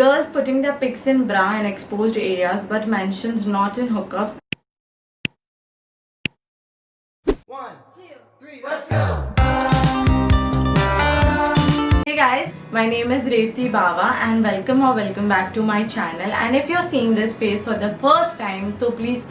Girls putting their pics in bra and exposed areas but mentions not in hookups. 1, 2, 3, let's go! Hey guys, my name is Revati Bawa and welcome back to my channel. And if you're seeing this face for the first time, so please,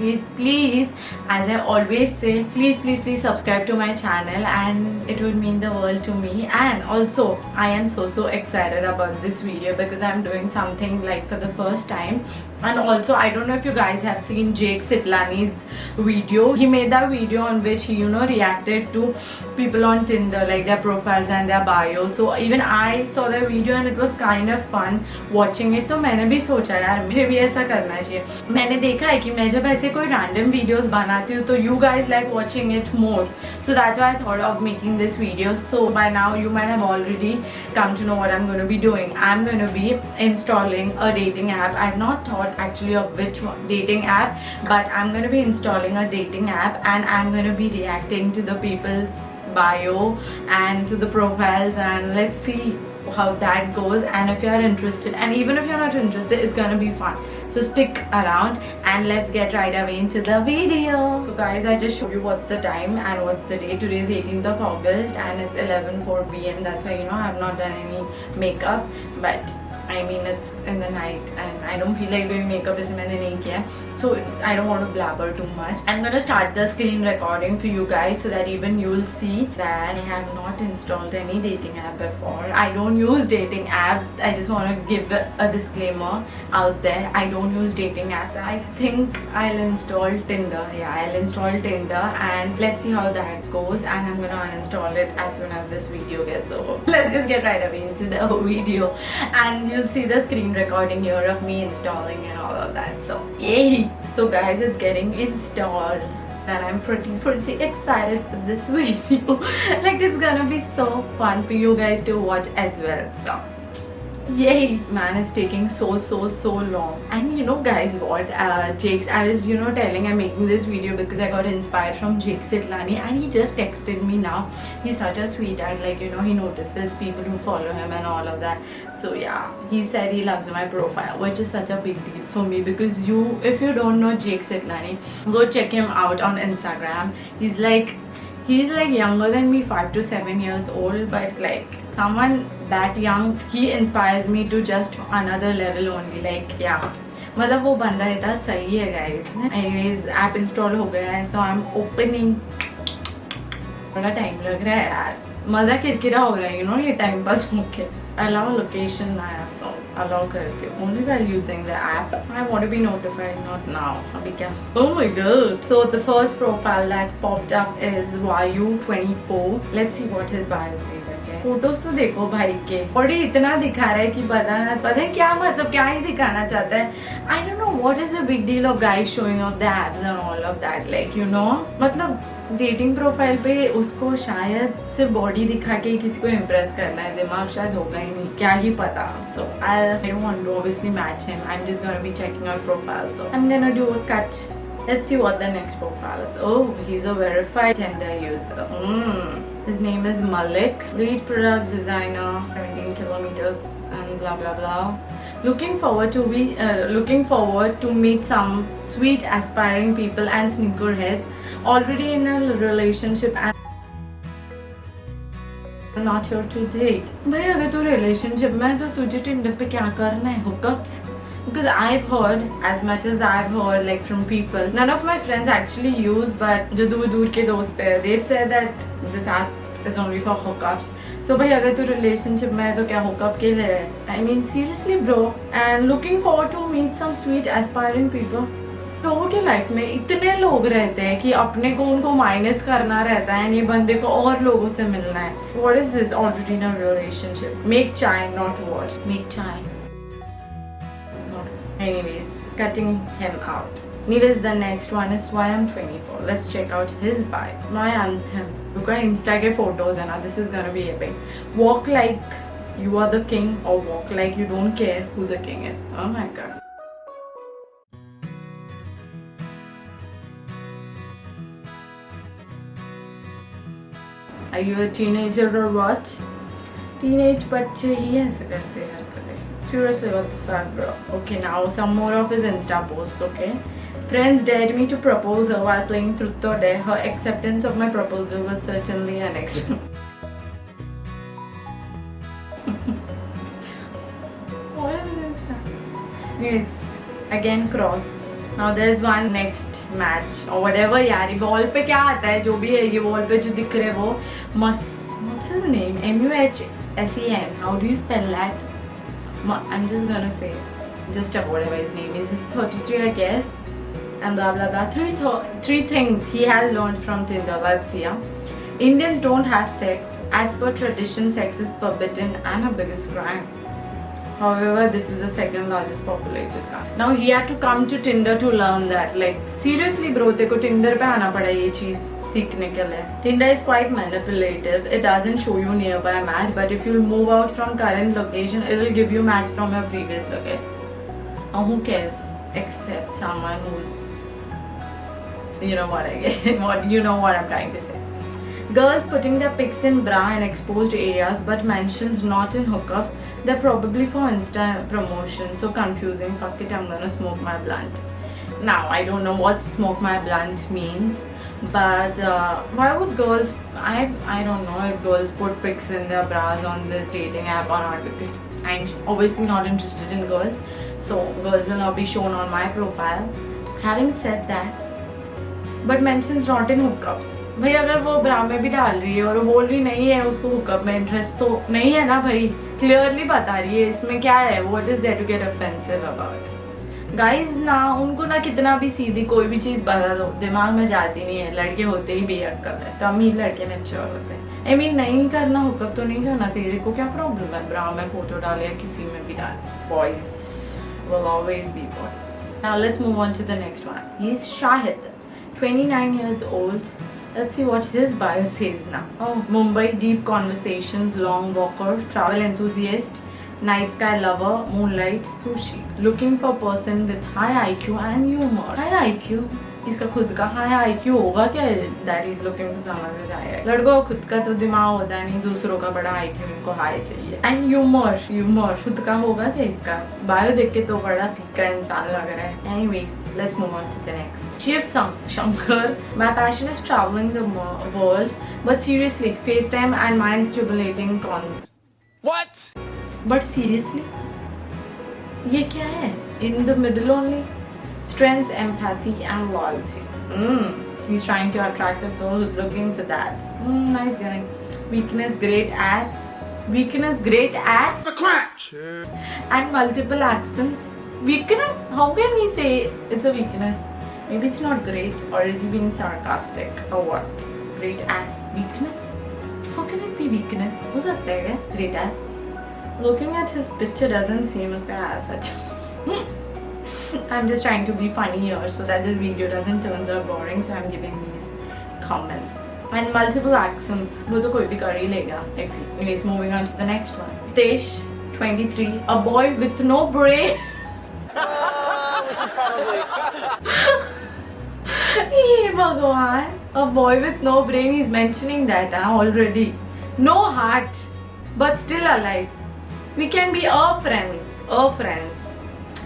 as I always say, please subscribe to my channel, and it would mean the world to me. And also, I am so excited about this video because I'm doing something like for the first time. And also, I don't know if you guys have seen Jake Sitlani's video. He made that video on which he reacted to people on Tinder, like their profiles and their bio. So even I saw the video and it was kind of fun watching it. तो मैंने भी सोचा यार मुझे भी ऐसा करना चाहिए. मैंने देखा है कि मैं जब ऐसे कोई random videos बनाती हूँ तो you guys like watching it more. So that's why I thought of making this video. So by now you might have already come to know what I'm going to be doing. I'm going to be installing a dating app. I've not thought actually of which dating app, but I'm going to be installing a dating app and I'm going to be reacting to the people's bio and to the profiles, and let's see how that goes. And if you are interested, and even if you're not interested, it's gonna be fun, so stick around and let's get right away into the video. So guys, I just showed you what's the time and what's the day. Today is 18th of August and it's 11:04 p.m. That's why I have not done any makeup, but I mean it's in the night and I don't feel like doing makeup इसलिए मैंने नहीं किया, so I don't want to blabber too much. I'm gonna start the screen recording for you guys so that even you'll see that I have not installed any dating app before. I don't use dating apps. I just want to give a disclaimer out there. I don't use dating apps. I think I'll install Tinder. Yeah, I'll install Tinder and let's see how that goes, and I'm gonna uninstall it as soon as this video gets over. Let's just get right away into the video and you'll see the screen recording here of me installing and all of that. So yay! So guys, it's getting installed and I'm pretty excited for this video. Like it's gonna be so fun for you guys to watch as well. So yay, man, it's taking so long. And you know guys what, Jake's, I was telling I'm making this video because I got inspired from Jake Sitlani and he just texted me now. He's such a sweetheart, like he notices people who follow him and all of that. So yeah, he said he loves my profile, which is such a big deal for me because if you don't know Jake Sitlani, go check him out on Instagram. He's like younger than me, 5 to 7 years old, but like someone that young, he inspires me to just another level only. Like yeah, मतलब वो बंदा इतना सही है guys. Anyways, app install हो गया है, so I'm opening. थोड़ा टाइम लग रहा है यार, मज़ा किरकिरा हो रहा है ये टाइम पास मुख्य. Allow location नया, so allow करती हूँ only while using the app. I want to be notified, not now. अभी क्या? Oh my god! So the first profile that popped up is YU24. Let's see what his bio says. Okay. Photos तो देखो भाई के, body इतना दिखा रहा है कि पता है क्या, मतलब क्या ही दिखाना चाहता है. I don't know what is the big deal of guys showing off the abs and all of that. Like मतलब डेटिंग प्रोफाइल पे उसको शायद सिर्फ बॉडी दिखा के किसी को इम्प्रेस करना है, दिमाग शायद होगा ही नहीं, क्या ही पता. So I don't want to obviously match him. I am just gonna be checking out profile, so I am gonna do a cut. Let's see what the next profile is. Oh, he's a verified Tinder user. His name is Malik. Lead product designer, 17 kilometers and blah blah blah. Looking forward to meet some sweet aspiring people and sneakerheads. Already in a relationship and not here to date. भाई अगर तू relationship में है तो तुझे Tinder पे क्या करना है? Hookups? Because I've heard, as much as I've heard like from people, none of my friends actually use, but जो दूर के दोस्त हैं, they've said that this app is only for hookups. So भाई अगर तू relationship में है तो क्या hookup के लिए है? I mean seriously bro. And looking forward to meet some sweet aspiring people. लोगों की लाइफ में इतने लोग रहते हैं कि अपने को उनको माइनस करना रहता है, ये बंदे को और लोगों से मिलना है. What is this? Already in a relationship. Make chai, not war. Make chai. Anyways, cutting him out. Anyways, the next one is YM24. Let's check out his bio. My anthem. Look at Insta के photos है ना. This is gonna be epic. Walk like you are the king, or walk like you don't care who the king is. Oh my god. Are you a teenager or what? Teenage बच्चे ही ऐसे करते हैं हरकतें. Seriously, what the fuck, bro? Okay, now some more of his Insta posts, okay? Friends dared me to propose her while playing Truth or Dare. Her acceptance of my proposal was certainly unexpected. What is this? Yes, again cross. Now there's one next match or whatever यार ये wall पे क्या आता है जो भी है ये wall पे जो दिख रहे वो what's his name MUHSEN how do you spell that I'm just gonna say just whatever his name is he's 33 I guess and blah blah blah three things he has learned from Tinder. Let's see. Indians don't have sex. As per tradition, sex is forbidden and a biggest crime. However, this is the second largest populated country. Now he had to come to Tinder to learn that. Like seriously, bro, तेरे को Tinder पे आना पड़ा ये चीज सीखने के लिए. Tinder is quite manipulative. It doesn't show you nearby match, but if you move out from current location, it will give you match from your previous location. Now who cares? Except someone who's, you know what I get, what I'm trying to say. Girls putting their pics in bra in exposed areas but mentions not in hookups. They're probably for Insta promotion. So confusing. Fuck it, I'm gonna smoke my blunt. Now, I don't know what smoke my blunt means. But why would girls... I don't know if girls put pics in their bras on this dating app or not. Because I'm obviously not interested in girls. So girls will not be shown on my profile. Having said that, but mentions not in hookups. भाई अगर वो ब्रा में भी डाल रही है और वो बोल रही नहीं है उसको हुकअप में इंटरेस्ट तो नहीं है ना भाई क्लियरली बता रही है इसमें क्या है what is there to get offensive about guys ना उनको ना कितना भी सीधी कोई भी चीज बता दो दिमाग में जाती नहीं है लड़के होते ही बेअक्कल है कम ही लड़के मैच्योर होते हैं आई मीन नहीं करना हुकअप तो नहीं करना तेरे को क्या प्रॉब्लम है ब्रा में फोटो डाल या किसी में भी डाल boys will always be boys. Now let's move on to the next one. He's Shahid, 29 years old. Let's see what his bio says now. Oh, Mumbai, deep conversations, long walker, travel enthusiast, night sky lover, moonlight, sushi. Looking for person with high IQ and humor. High IQ? इसका खुद का high IQ होगा क्या that is looking for someone with high IQ. लड़कों को खुद का तो दिमाग होता है नहीं दूसरों का बड़ा IQ इनको हाई चाहिए. And humor खुद का होगा क्या इसका बायो देख के तो बड़ा फीका इंसान लग रहा है. Anyways, let's move on to the next. Shiv Shankar, my passion is traveling the world, but seriously, FaceTime and mind-stimulating content. What? But seriously, ये क्या है? In the middle only. Strengths, empathy, and loyalty. He's trying to attract a girl who's looking for that. Nice guy. Weakness, great ass. Weakness, great ass. The crunch. And multiple accents. Weakness? How can we say it's a weakness? Maybe it's not great, or is he being sarcastic, or what? Great ass. Weakness? How can it be weakness? हो सकता है क्या? Great ass. Looking at his picture doesn't seem उसका ass अच्छा. I'm just trying to be funny here so that this video doesn't turn out boring, so I'm giving these comments. And multiple accents, वो तो कोई भी कर ही लेगा. Anyways, moving on to the next one. Tesh, 23, a boy with no brain. Hey Bhagwan, a boy with no brain. He's mentioning that already. No heart, but still alive. We can be friends.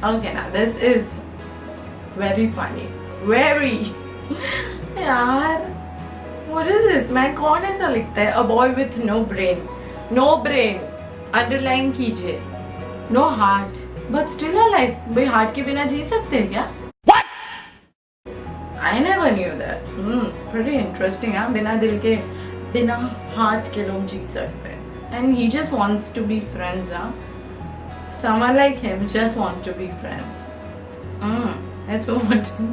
Okay, now this is very funny. Very. यार, what is this man? कौन ऐसा लिखता है? A boy with no brain. No brain. Underline कीजिए. No heart, but still alive. भाई heart के बिना जी सकते हैं क्या? What? I never knew that. Pretty interesting. हाँ, बिना दिल के, बिना heart के लोग जी सकते हैं. And he just wants to be friends, हाँ. Someone like him just wants to be friends. Let's move on to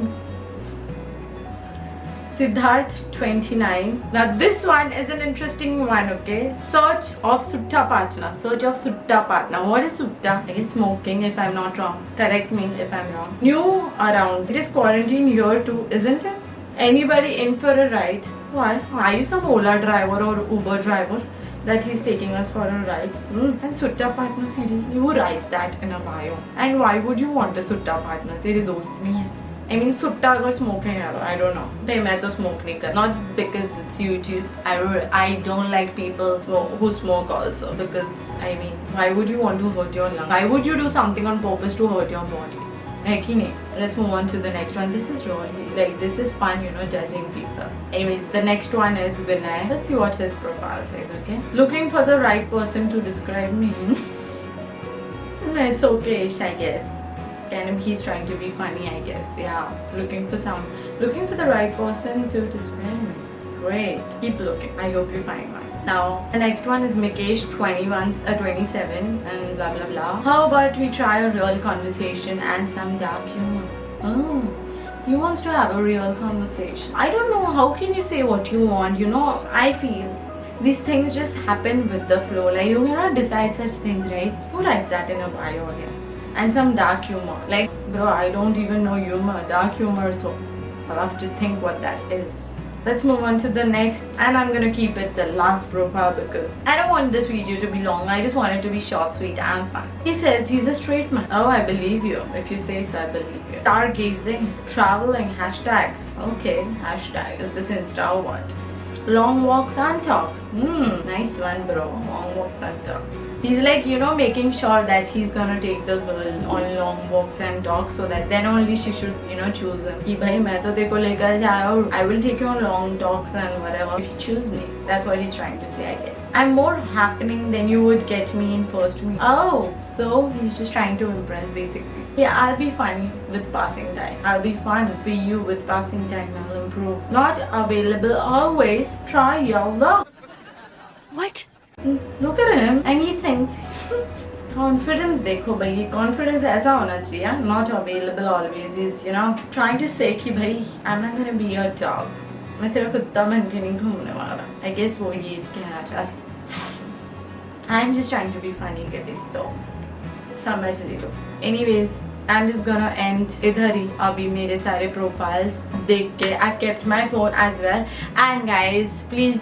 Siddharth, 29. Now this one is an interesting one, okay? Search of Sutta partner. What is Sutta? I guess smoking, if I'm not wrong. Correct me if I'm wrong. New around. It is quarantine here too, isn't it? Anybody in for a ride? Why? Are you some Ola driver or Uber driver? That he's taking us for a ride. And Sutta partner, seriously, who writes that in a bio? And why would you want a Sutta partner? तेरे दोस्त नहीं है. I mean सुट्टा अगर smoke नहीं करो, I don't know. भाई मैं तो smoke नहीं कर. Not because it's YouTube. I don't like people who smoke also because I mean why would you want to hurt your lung? Why would you do something on purpose to hurt your body? है कि नहीं? Let's move on to the next one. This is really like this is fun, you know, judging people. Anyways, the next one is Vinay. Let's see what his profile says. Okay, looking for the right person to describe me. It's okay-ish, I guess. He's trying to be funny, I guess. Yeah, looking for the right person to describe me. Great, keep looking. I hope you find one. Now, the next one is Mikesh, 27, and blah blah blah. How about we try a real conversation and some dark humor? Oh, he wants to have a real conversation. I don't know. How can you say what you want? You know, I feel these things just happen with the flow. Like you cannot decide such things, right? Who writes that in a bio again? And some dark humor. Like, bro, I don't even know humor. Dark humor though. I'll have to think what that is. Let's move on to the next, and I'm gonna keep it the last profile because I don't want this video to be long. I just want it to be short, sweet, and fun. He says he's a straight man. Oh, I believe you. If you say so, I believe you. Stargazing, traveling, hashtag. Okay, hashtag. Is this Insta or what? Long walks and talks. Nice one, bro. Long walks and talks. He's like, you know, making sure that he's gonna take the girl on long walks and talks so that then only she should, you know, choose him. कि भाई मैं तो तेरे को लेकर जा रहा हूँ. I will take you on long talks and whatever. If you choose me, that's what he's trying to say, I guess. I'm more happening than you would get me in first meet. Oh, so he's just trying to impress basically. Yeah, I'll be funny with passing time. I'll be fun for you with passing time. I'll improve. Not available always. Try your luck. What? Look at him and he thinks confidence देखो भाई ये confidence ऐसा होना चाहिए not available always is you know trying to say कि भाई I'm not gonna be your dog मैं तेरा कुत्ता बन के नहीं घूमने वाला I guess वो ये कहना चाहता I'm just trying to be funny guys so समझ लो anyways I'm just gonna end इधर ही अभी मेरे सारे profiles देख के I've kept my phone as well and guys please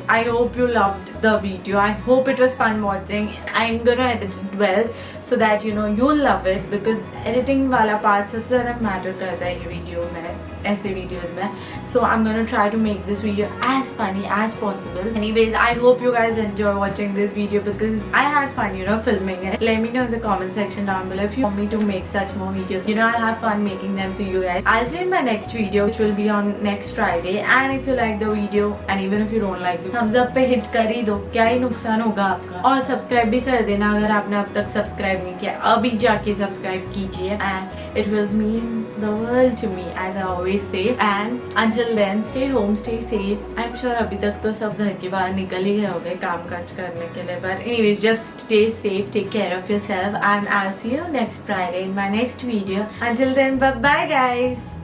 I hope you loved the video I hope it was fun watching I'm gonna edit it well so that you know you'll love it because editing वाला part सबसे ज़्यादा matter करता है ये video में ऐसे videos में so I'm gonna try to make this video as funny as possible anyways I hope you guys enjoy watching this video because I had fun you know filming it let me know in the comment section down below if you want me to make such more videos you know I'll have fun making them for you guys I'll see you in my next video which will be on next Friday and if you like the video and even if you don't like the thumbs up पे hit कर ही दो क्या ही नुकसान होगा आपका और subscribe भी कर देना अगर आपने अब तक सब्सक्राइब नहीं किया अभी जाके सब्सक्राइब कीजिए and it will mean the world to me as I always say and until then stay home stay safe I'm sure अभी तक तो सब घर के बाहर निकल ही गए होंगे काम काज करने के लिए but anyways just stay safe take care of yourself and I'll see you next Friday in my next video until then bye bye guys